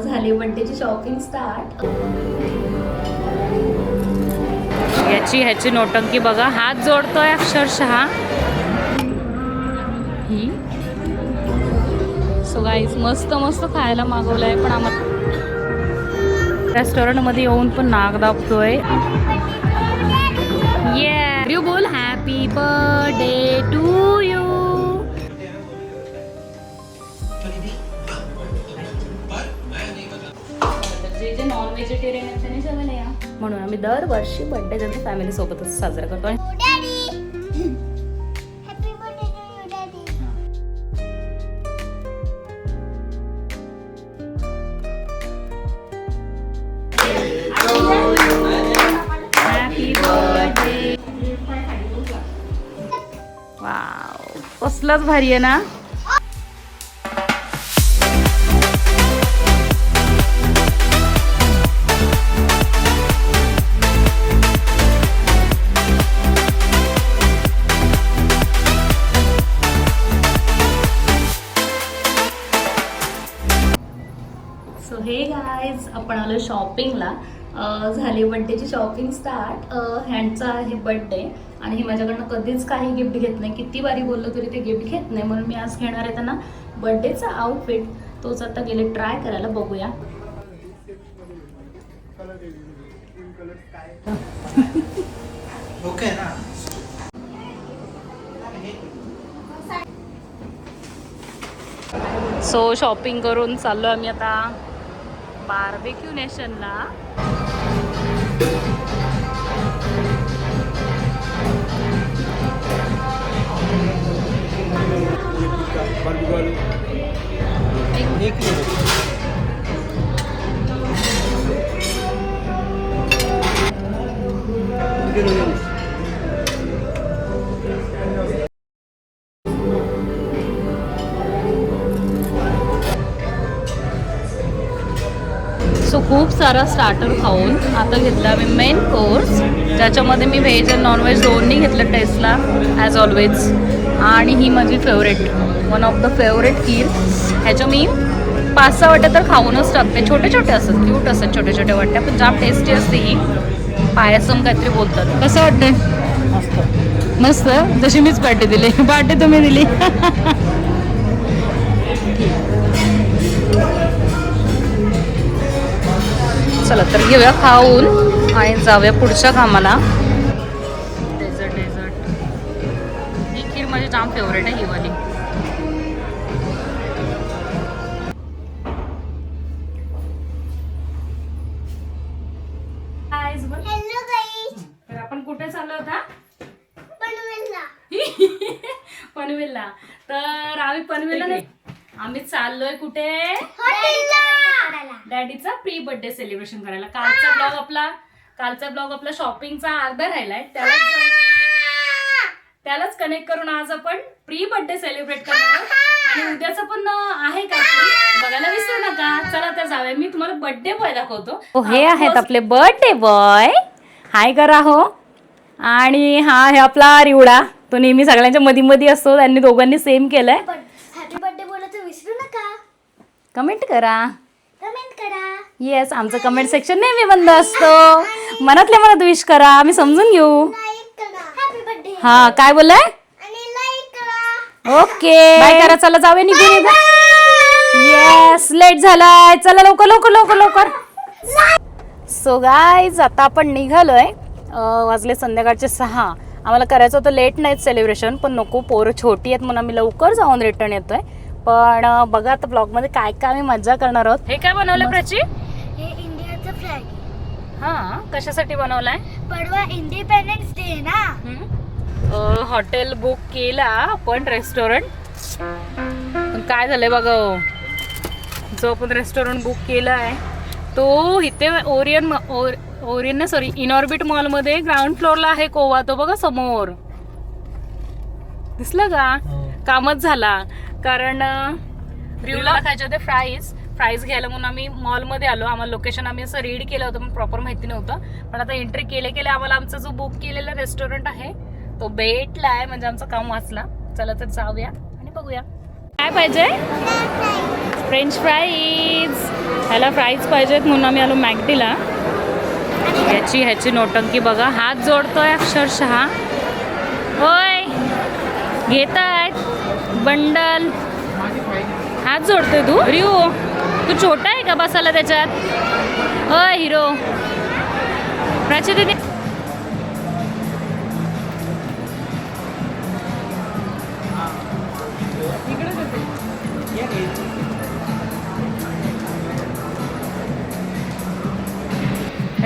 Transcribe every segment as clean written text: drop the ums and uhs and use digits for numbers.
झाली बड्डेची shopping start. ह्याची नोटंकी बघा, हात जोडतोय अक्षरशः. ही सो गाईज मस्त मस्त खायला मागवलंय, पण आम्हाला रेस्टॉरंटमध्ये येऊन पण नाक दाबतोय. यू बोल हॅपी बर्थडे टू यू. जे जे नॉन व्हेजिटेरियन आहेत त्यांनी जेवायला या, म्हणून आम्ही दरवर्षी बर्थडे त्यांच्या फॅमिली सोबतच साजरा करतो. Happy birthday. वाव, कसलंच भारी आहे ना. सो हे गाईज, आपण आलो शॉपिंगला. झाली बड्डेची शॉपिंग स्टार्ट. ह्यांचा आहे बड्डे आणि हे माझ्याकडनं कधीच काही गिफ्ट घेत नाही, किती बारी बोललो तरी ते गिफ्ट घेत नाही, म्हणून मी आज घेणार आहे त्यांना बड्डेचा आउटफिट. तोच आता गेले ट्राय करायला, बघूया. ओके ना. सो शॉपिंग करून चाललो आम्ही आता बार्बेक्यू नेशनला. सो खूप सारा स्टार्टर खाऊन आता घेतला मी मेन कोर्स, ज्याच्यामध्ये मी व्हेज आणि नॉनव्हेज दोन्ही घेतलं टेस्टला ॲज ऑलवेज. आणि ही माझी favourite, one of the favourite kheer. ह्याच्या मी 5-6 वाट्या तर खाऊनच टाकते. छोटे छोटे असतात, क्यूट असतात छोटे छोटे वाट्या, पण जाम टेस्टी असते ही. पायसम काहीतरी बोलतात. कसं वाटतंय? मस्त. जशी मीच पार्टी दिली, पार्टी तुम्ही दिली. चला तर घेऊया खाऊन आणि जाऊया पुढच्या कामाला. डेझर्ट ही खीर माझी जाम फेवरेट आहे, ही वाली. तर आपण कुठे चाललो होता? पनवेलला. तर आम्ही पनवेलला नाही, आम्ही चाललोय कुठे? डॅडीचा प्री बर्थडे सेलिब्रेशन करायला. कालचा ब्लॉग आपला शॉपिंगचा अर्धा राहिलाय, त्यालाच कनेक्ट करून आज आपण प्री बर्थडे सेलिब्रेट करणार आहोत. आणि उद्याचं पण आहे का बघायला विसरू नका. चला तर जाऊया, मी तुम्हाला बर्थडे बॉय दाखवतो. हे आहेत आपले बर्थडे बॉय. हाय करा हो. आणि हा आहे आपला रिवडा, तो नेहमी सगळ्यांच्या मध्ये असतो. त्यांनी दोघांनी सेम केलंय. हॅपी बर्थडे बोलायचं विसरू नका. कमेंट करा. येस, आमचं Yes, कमेंट सेक्शन नेहमी बंद असतो. मनातल्या मनात विश करा, आम्ही समजून घेऊ. Happy birthday. हा, काय बोललाय? आणि लाईक करा. ओके, बाय करा. चला जाऊया निघून. येस, लेट झालाय. चला लवकर लवकर लवकर लवकर. सो गाईज, आता आपण निघालोय. वाजले संध्याकाळचे 6. आम्हाला करायचं होतं लेट नाईट सेलिब्रेशन, पण नको, पोरं छोटी आहेत म्हणून आम्ही लवकर जाऊन रिटर्न येतोय. पण बघा आता ब्लॉगमध्ये काय काय आम्ही मजा करणार आहोत. हे काय बनवलं प्राची? हे इंडियाचं फ्लॅग. हा, कशासाठी बनवलाय? परवा इंडिपेंडन्स डे ना. हॉटेल बुक केला आपण, रेस्टॉरंट. पण काय झालंय बघा, जो आपण रेस्टॉरंट बुक केला आहे तो इथे ओरियन सॉरी इनऑर्बिट मॉलमध्ये ग्राउंड फ्लोअरला आहे. कोवा तो बघा समोर, दिसलं का? कामच झाला. कारण रिव्ह्यूला खायचे होते फ्राईज घ्यायला म्हणून आम्ही मॉलमध्ये आलो. आम्हाला लोकेशन आम्ही असं रीड केलं होतं, पण प्रॉपर माहिती नव्हतं. पण आता एंट्री केले आम्हाला आमचा जो बुक केलेला रेस्टॉरंट आहे तो भेटला आहे, म्हणजे आमचं काम वाचला. चला तर जाऊया आणि बघूया काय पाहिजे. French fries. ह्याला फ्राईज पाहिजेत म्हणून आम्ही आलो मॅकडीला. ह्याची नोटंकी बघा, हात जोडतोय अक्षरशः. होय घेत आहेत बंडल, हात जोडतोय तू. रिओ तू छोटा आहे का बसायला त्याच्यात? होय हिरो. प्राची दीदी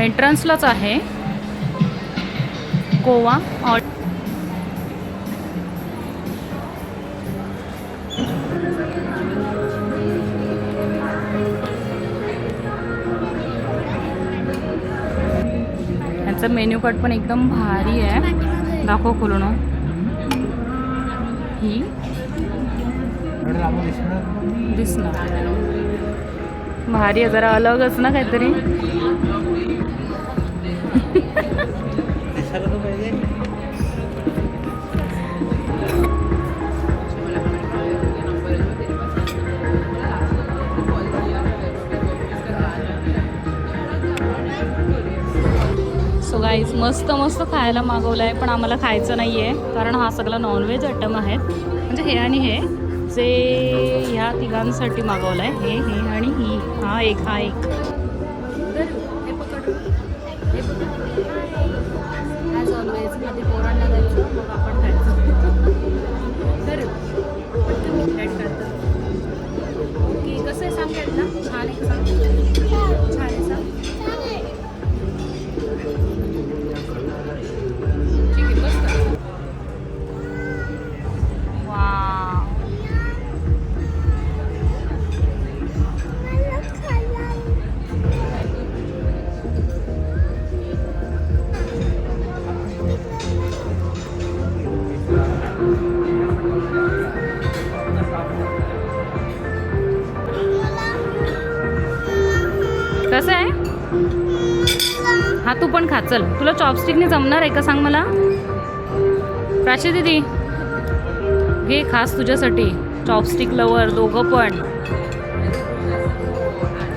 एंट्रन्सलाच आहे गोवा. ह्याचं मेन्यू कार्ड पण एकदम भारी आहे. दाखव खोलून. ही दिसणार भारी आहे, जरा अलगच ना काहीतरी. सो गाईज मस्त मस्त खायला मागवलं आहे, पण आम्हाला खायचं नाही आहे कारण हा सगळा नॉनव्हेज आयटम आहेत. म्हणजे हे आणि हे जे ह्या तिघांसाठी मागवलं आहे, हे आणि ही. हा एक तर हे पकड, हे पकड. ॲज ऑलवेज मध्ये पोरांना द्यायचं, मग आपण खायचं. तर पटकन ॲड करतात. ओके कसं आहे सांग ना. छान आहे सांग. छान आहे सांग. ठीक आहे बस का. कसं आहे? हा तू पण खा चल. तुला चॉपस्टिकने जमणार आहे का सांग मला. प्राची दीदी घे खास तुझ्यासाठी. चॉपस्टिक लवर दोघं पण.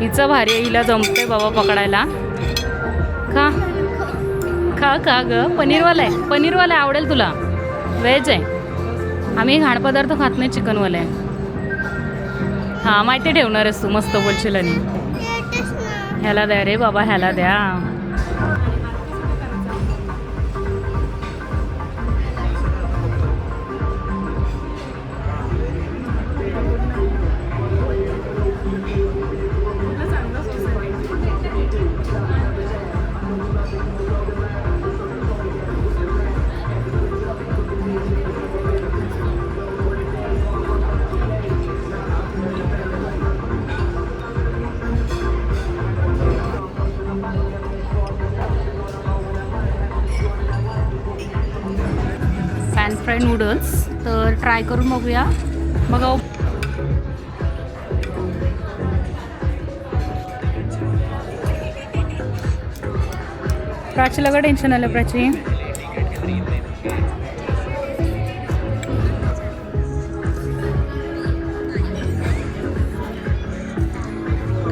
हिचं भारी आहे, हिला जमते बाबा पकडायला. खा खा खा ग. पनीरवाला आहे, पनीरवाला आवडेल तुला. व्हेज आहे. आम्ही घाण पदार्थ खात नाही, चिकनवाला आहे. हां माहिती ठेवणार आहेस तू, मस्त बोलशील. आणि ह्याला द्या रे बाबा, ह्याला द्या. पॅन फ्राय नूडल्स तर ट्राय करून बघूया. बघा प्राचीला का टेन्शन आलं. प्राची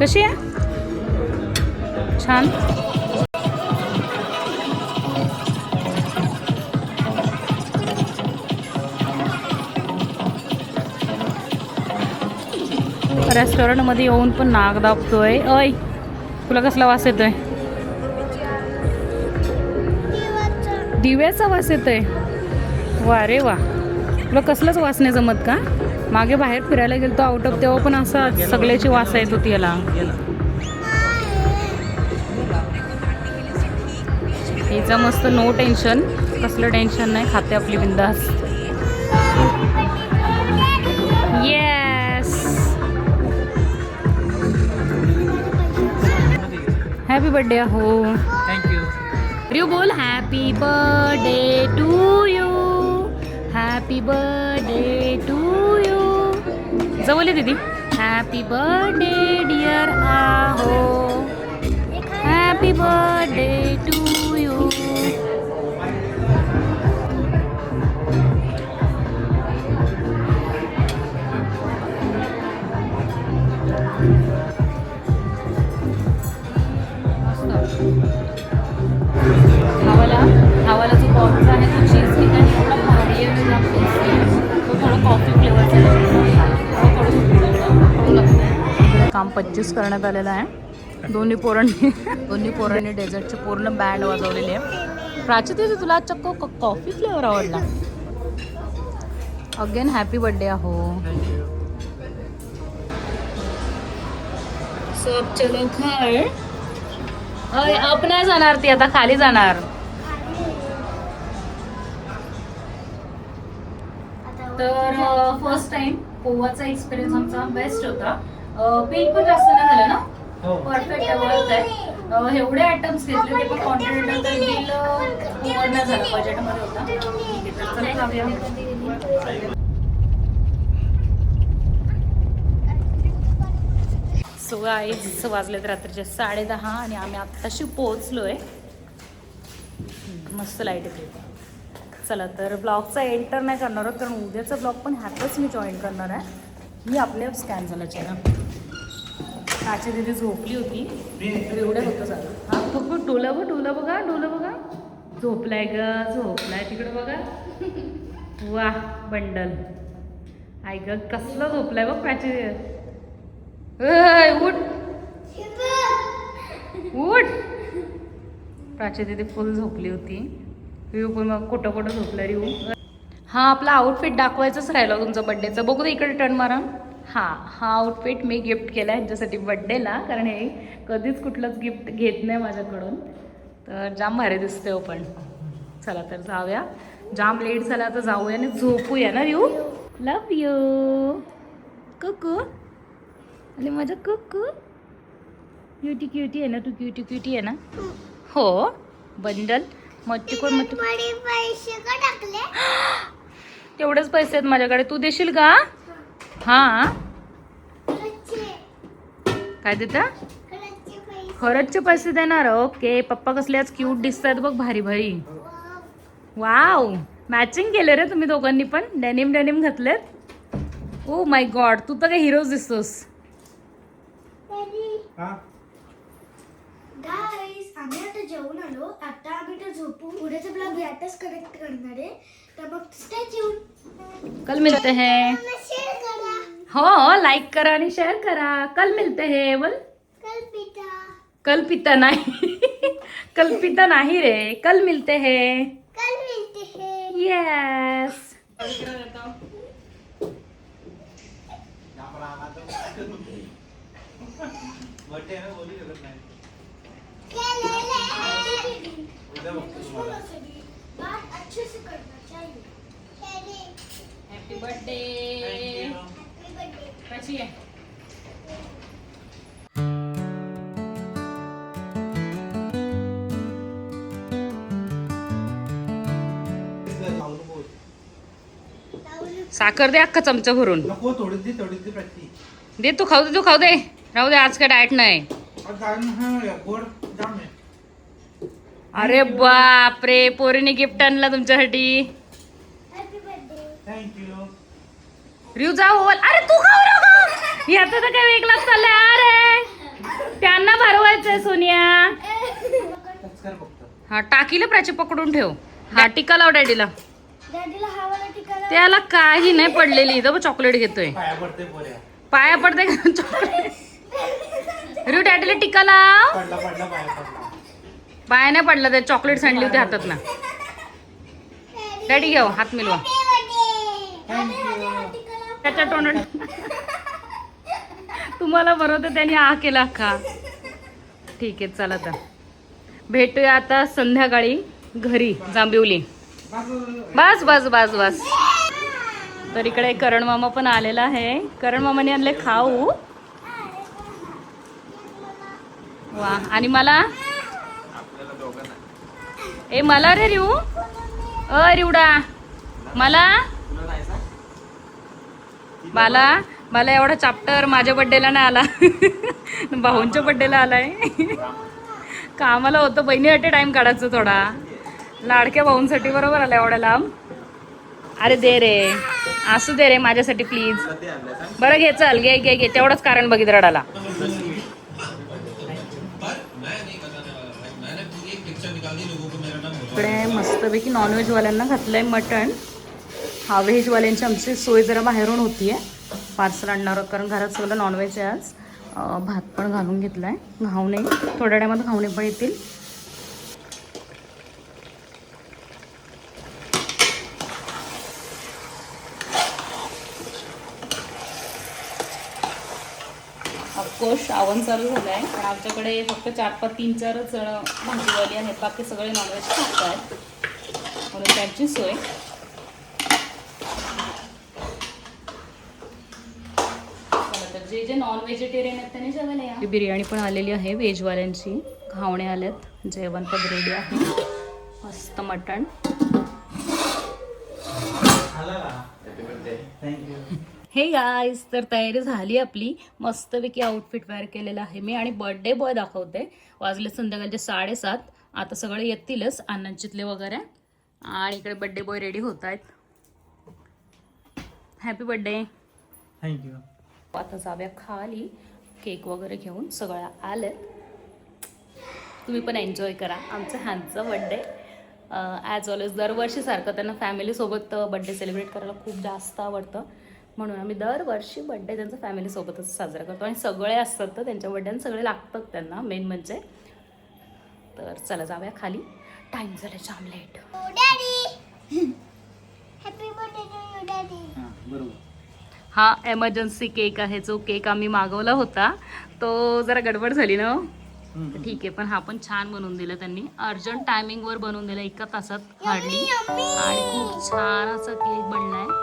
कशी आहे? छान. रेस्टॉरंटमध्ये येऊन पण नाक दाबतोय. अय तुला कसला वास येतोय? दिव्याचा वास येतोय. वा रे वा. तुला कसलाच वास नाही जमत का? मागे बाहेर फिरायला गेलो तो आउट ऑफ, तेव्हा पण असा सगळ्याची वास येत होती याला. हिचं मस्त नो टेन्शन, कसलं टेन्शन नाही, खाते आपली बिंदास. येस. Happy birthday. हो थँक्यू. रिऊ बोल happy birthday to you. Happy birthday to you. जवळ दीदी. हॅपी बर्थडे डिअर आहो. Happy birthday to you. काम 25 करण्यात आलेलं आहे. दोन्ही पोरांनी डेझर्टचे पूर्ण बँड वाजवलेले आहे. प्राची दिदी तुला चक्क कॉफी फ्लेवर आवडला. अगेन हॅपी बर्थडे आहो. सो अब चलो घर. अप नाही जाणार ती आता खाली जाणार. तर फर्स्ट टाइम गोवाचा एक्सपिरियन्स आमचा बेस्ट होता. बिल पण जास्त नाही झालं ना. परफेक्ट वर्थ आहे. एवढे आयटम्स घेतले ते पण कॉन्टिनेंटल तर बिल ओव्हर नाही झालं. बजेटमध्ये होता. ठीक आहे तर चला जाऊया. सो गाईज वाजलेत रात्रीचे 10:30 आणि आम्ही आत्ताशी पोहोचलोय. मस्त लाईट येते. चला तर ब्लॉगचा एंटर नाही करणार आहोत कारण उद्याचा ब्लॉग पण ह्यातच मी जॉईन करणार आहे. मी आपल्या स्कॅन झाला चेहरा. काची दिदी झोपली होती तर एवढं होतं झालं. हा खूप डोलं बघा. झोपलाय तिकडं बघा. वा बंडल. आई ग कसलं झोपलाय बघ प्राची. उठ. प्राची दिदी फुल झोपली होती. रिऊ पण मग कुठं झोपला रिऊ. हा आपला आउटफिट दाखवायचंच राहिलं तुमचा बड्डेचा. बघू दे इकडे टर्न मारा. हा आउटफिट मी गिफ्ट केला ह्यांच्यासाठी बड्डेला कारण हे कधीच कुठलंच गिफ्ट घेत नाही माझ्याकडून. तर जाम भारी दिसते हो. पण चला तर जाऊया. जाम लेट झाला तर जाऊया आणि झोपूया ना रिऊ. लव यू कुकू. आणि माझा कुकू क्युटी आहे ना तू. क्युटी आहे ना. हो बंडल मच्छी कोण पैसे का टाकले? तेवढेच पैसे आहेत माझ्याकडे. तू देशील का? हा काय देता? खरंचचे पैसे देणार. ओके. पप्पा कसले आज क्यूट दिसतात बघ. भारी वाव. मॅचिंग केले रे तुम्ही दोघांनी पण. डेनिम घातलेत. ओ माय गॉड तू तर काय हिरोज दिसतोस. गाईस आम्ही आता जेवून आलो. आता आम्ही तर झोपू. पुढेचा ब्लॉग यातच कनेक्ट करणार आहे. तर मग स्टे ट्यून. कल मिलते हैं. शेअर करा. हो लाईक करा आणि शेअर करा. कल मिलते हैं. बोल. कल्पिता नाही रे. कल मिलते हैं. यस. अच्छे से करना चाहिए. Happy birthday. कशी आहे? साखर दे अख्खा चमचा भरून. नको थोडी दे प्रति. दे तू खाऊ दे. राहू दे आज काय डाएट नाही. गोड जाम आहे. अरे बापरे पोरीने गिफ्ट आणला तुमच्यासाठी. थँक्यू. रिऊ जाऊ. अरे तू खाऊ नको. याचा तर काय वेगळाच चाललाय. अरे त्यांना भरवायचंय सोनिया. हा टाकीला प्राची पकडून ठेव. हा टिका लाव डॅडीला. डॅडीला हवाला टिकाला. त्याला काही नाही पडलेली. इथं चॉकलेट घेतोय. पाया पडते का चॉकलेट. रिऊ डॅडीला टिका लाव. पाया नाही पडला. ते चॉकलेट सांडली होती हातात ना. डॅडी घेऊ हात मिलवा. त्याच्या तोंडात तुम्हाला बरोबर त्यांनी आ केला अख्खा. ठीक आहे चला तर भेटूया आता संध्याकाळी घरी जांभिवली. बस. तर इकडे करण मामा पण आलेला आहे. करण मामाने आणले खाऊ. वा. आणि मला मला रे रिऊ. रिवडा मला एवढा चॅप्टर माझ्या बड्डेला नाही आला. भाऊंच्या बड्डेला आलाय. कामाला होतं बहिणीसाठी टाइम काढायचं थोडा. लाडक्या भाऊंसाठी बरोबर आला एवढ्या लांब. अरे दे रे. असू दे रे माझ्यासाठी प्लीज. बरं घे चल. घे तेवढंच कारण बघित रडाला. इकडे मस्तपैकी नॉनव्हेजवाल्यांना घातलंय मटण. हा व्हेजवाल्यांची आमची सोय जरा बाहेरून होती आहे. पार्सल आणणार आहोत कारण घरात सगळं नॉनव्हेज आहे आज. भात पण घालून घेतला आहे. घावणे थोड्या टायमात घावणे पण येतील. ऑफकोर्स श्रावण चालू झालं आहे, पण आमच्याकडे फक्त 4-3-4च भाजीवाली आहेत, बाकी सगळे नॉनव्हेज खात आहेत, म्हणून त्यांची सोय. जे जे नॉन व्हेजिटेरियन आहेत त्यांनी जेवायला या. बिर्याणी पण आलेली आहे व्हेजवाल्यांची. घावणे आलेत, जेवण पण रेडी आहे. मस्त मटण. हे गाईज, तर तयारी झाली आपली. मस्तपैकी आउटफिट वेअर केलेलं आहे मी आणि बर्थडे बॉय दाखवते. वाजले संध्याकाळचे 7:30. आता सगळे येतीलच अण्णांचितले वगैरे, आणि इकडे बर्थडे बॉय रेडी होत आहेत. Happy birthday. थँक्यू. आता जाऊया खाली, केक वगैरे घेऊन. सगळ्या आलेत. तुम्ही पण एन्जॉय करा आमचा ह्यांचा बड्डे. ॲज ऑलवेज दरवर्षीसारखं त्यांना फॅमिलीसोबत बड्डे सेलिब्रेट करायला खूप जास्त आवडतं, म्हणून आम्ही दरवर्षी बड्डे त्यांचा फॅमिलीसोबतच साजरा करतो. आणि सगळे असतात तर त्यांच्या बड्डेने सगळे लागतात त्यांना, मेन म्हणजे. तर चला जाऊया खाली, टाईम झाला जाम late. Happy birthday to you daddy. बरोबर. हा एमर्जन्सी केक आहे. जो केक आम्ही मागवला होता तो जरा गडबड झाली ना, ठीक आहे, पण हा पण छान बनवून दिला त्यांनी. अर्जंट टायमिंगवर बनवून दिला, 1 तासात हार्डली, आणि खूप छान असा केक बनलाय.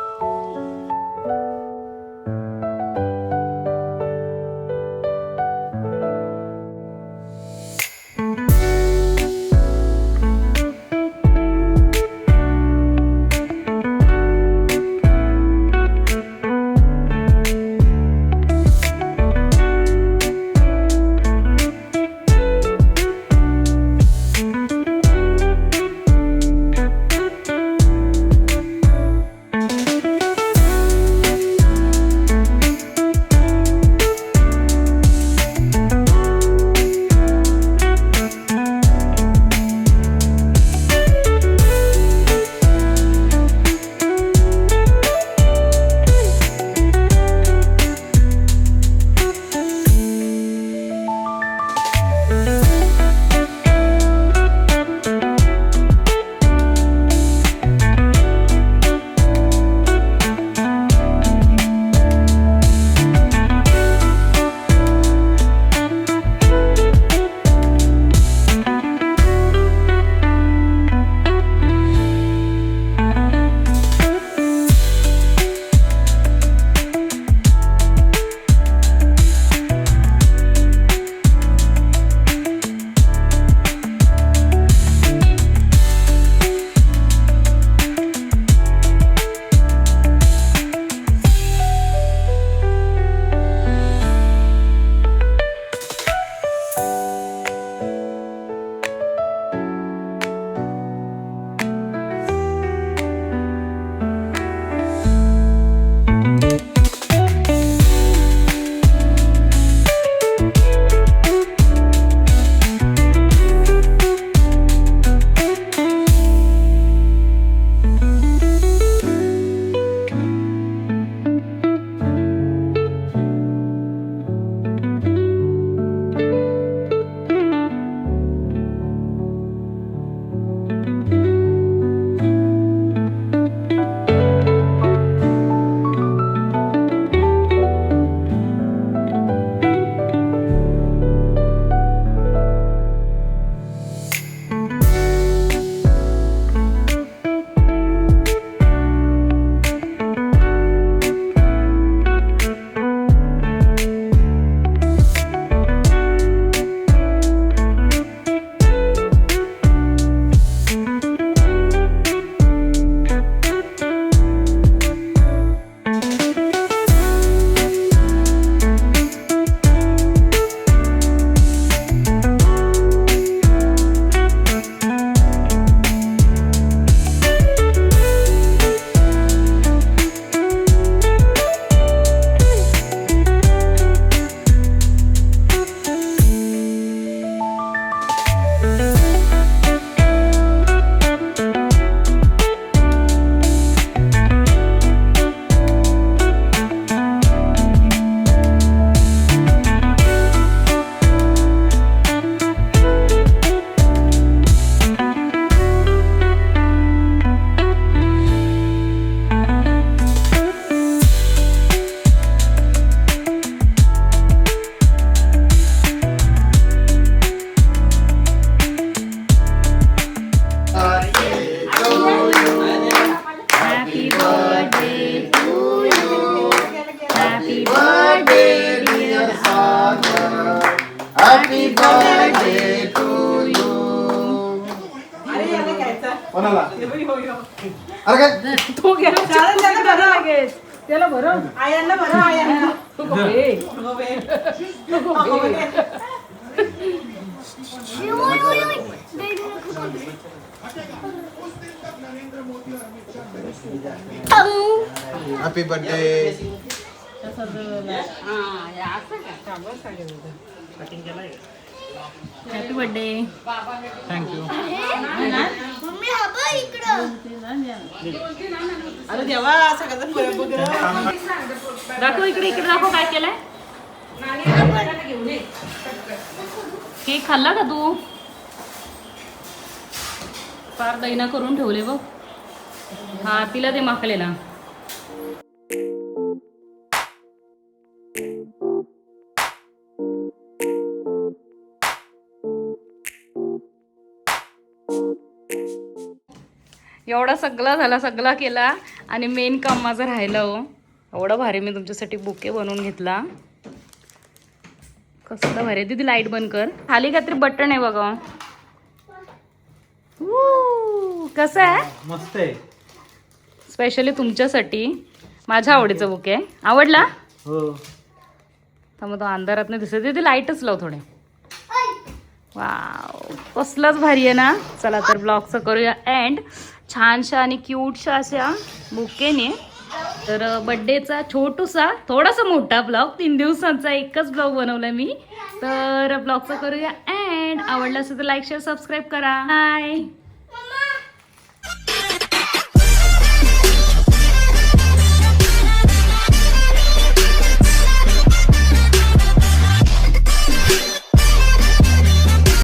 Happy birthday to you. कोणाला अरे काय तू गेला त्याला बरं लागेल त्याला बरं आयांना बरं आयांना happy birthday. Happy birthday. Thank you. Mummy हा बघ इकडं. अरे देवा सगळं बघ दाखव इकडे इकडे दाखव काय केलंय. केक खाल्ला का तू. फार दैना करून ठेवले बघ. हा तिला ते माकलेला. एवढा सगळा झाला सगळा केला आणि मेन काम माझं राहिलं हो. एवढं भारी मी तुमच्यासाठी बुके बनवून घेतला. कसलं भारी दीदी लाईट बंद कर. खाली काहीतरी बटन आहे बघा. कसं आहे मस्त आहे. स्पेशली तुमच्यासाठी माझ्या आवडीचं बुके आहे. आवडला. हो. मग तो अंधारात नाही दिसत. तिथे लाईटच लाव थोडे. वाव कसलंच भारी आहे ना. चला तर ब्लॉगचं करूया एंड छानशा आणि क्यूटशा अशा बुकेने. तर बड्डेचा छोटूसा थोडासा मोठा ब्लॉग 3 दिवसांचा एकच ब्लॉग बनवला मी. तर ब्लॉगचं करूया एंड आवडलं असेल तर लाईक शेअर सबस्क्राईब करा. बाय.